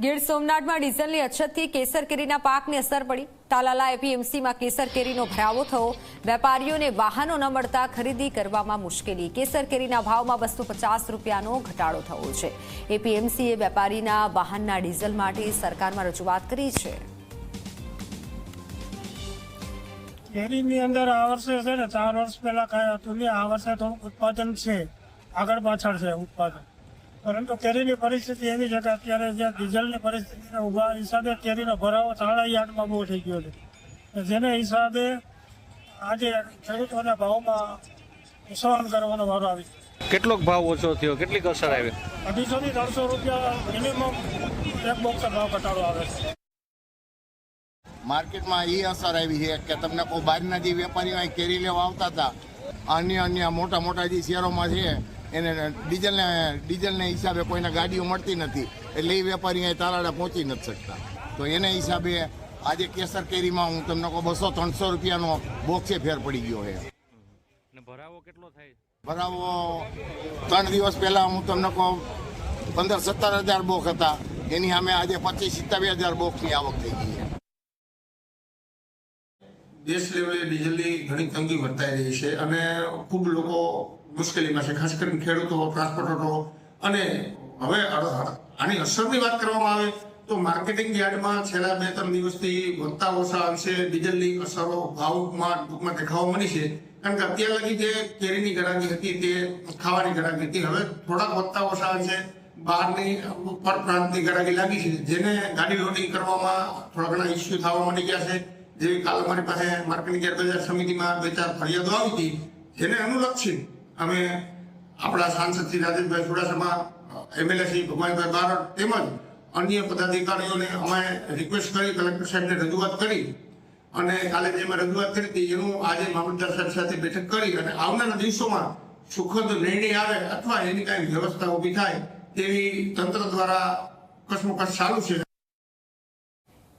ગીર સોમનાથમાં ડીઝલની અછતથી કેસર કેરીના પાકને અસર પડી। તાલાલા એપીએમસીમાં કેસર કેરીનો ભરાવો થયો। વેપારીઓને વાહનો ન મળતા ખરીદી કરવામાં મુશ્કેલી। કેસર કેરીના ભાવમાં 250 રૂપિયાનો ઘટાડો થયો છે। એપીએમસીએ વેપારીના વાહનના ડીઝલ માટે સરકારમાં રજૂઆત કરી છે। કેરીની અંદર આ વર્ષે છે ને 4 વર્ષ પહેલા કાંઈ હતું નહીં। આ વર્ષે થોડુંક ઉત્પાદન છે, આગળ પાછળ છે ઉત્પાદન, પરંતુ કેરીની પરિસ્થિતિ એવી છે કે અત્યારે જે ડીઝલની પરિસ્થિતિને ઊભા હિસાબે કેરીનો ભરાવો તાળા યાર્ડમાં બહુ થઈ ગયો છે, જેને હિસાબે આજે ખેડૂતોના ભાવમાં સહન કરવાનો વારો આવી। કેટલોક ભાવ ઓછો થયો, કેટલીક અસર આવી? 250 થી 300 રૂપિયા મિનિમમ એક બોક્સ ભાવ ઘટાડો આવે છે। માર્કેટમાં એ અસર આવી છે કે તમને કોઈ બહારના જે વેપારીઓ અહીં કેરી લેવા આવતા હતા, અન્ય મોટા મોટા જે શહેરોમાં છે એને ડીઝલને હિસાબે કોઈને ગાડીઓ મળતી નથી, એટલે એ વેપારી અહીં તાલાળે પહોંચી નથી શકતા। તો એને હિસાબે આજે કેસર કેરીમાં હું તમને કહું 200-300 રૂપિયાનો બોક્સે ફેર પડી ગયો છે। ભરાવો કેટલો થાય? ભરાવો 3 દિવસ પહેલા હું તમને કહું 15-17 હજાર બોક્સ હતા, એની સામે આજે 25-27 હજાર બોક્સની આવક થઈ ગઈ છે। દેશ લેવલે ડીઝલની ઘણી તંગી વર્તાઈ રહી છે અને ખૂબ લોકો મુશ્કેલીમાં છે, ખાસ કરીને ખેડૂતો, ટ્રાન્સપોર્ટરો। અને હવે આની અસરની વાત કરવામાં આવે તો માર્કેટિંગ યાર્ડમાં છેલ્લા 2-3 દિવસથી વધતા ઓછા અંશે ડીઝલની અસરો ભાવમાં ટૂંકમાં દેખાવા મળી છે, કારણ કે અત્યાર લગી જે કેરીની ગરાગી હતી તે ખાવાની ગરાગી હતી, હવે થોડાક વધતા ઓછા અંશે બહારની પરપ્રાંતની ગરાગી લાગી છે, જેને ગાડી લોડિંગ કરવામાં થોડા ઘણા ઇસ્યુ થવા માંડી ગયા છે। જેવી કાલ અમારી પાસે માર્કેટિંગ યાર્ડ બજાર સમિતિમાં 2-4 ફરિયાદો આવી હતી, જેને અનુલક્ષી અમે આપણા સાંસદ શ્રી રાજેશભાઈ ચુડાસમા, એમએલએ શ્રી ભગવાનભાઈ બારડ તેમજ અન્ય પદાધિકારીઓને અમે રિક્વેસ્ટ કરી, કલેક્ટર સાહેબને રજૂઆત કરી અને કાલે જે અમે રજૂઆત કરી હતી એનું આજે મામલતદાર સાહેબ સાથે બેઠક કરી અને આવનારા દિવસોમાં સુખદ નિર્ણય આવે અથવા એની કાંઈ વ્યવસ્થા ઊભી થાય તેવી તંત્ર દ્વારા કસમકસ ચાલુ છે।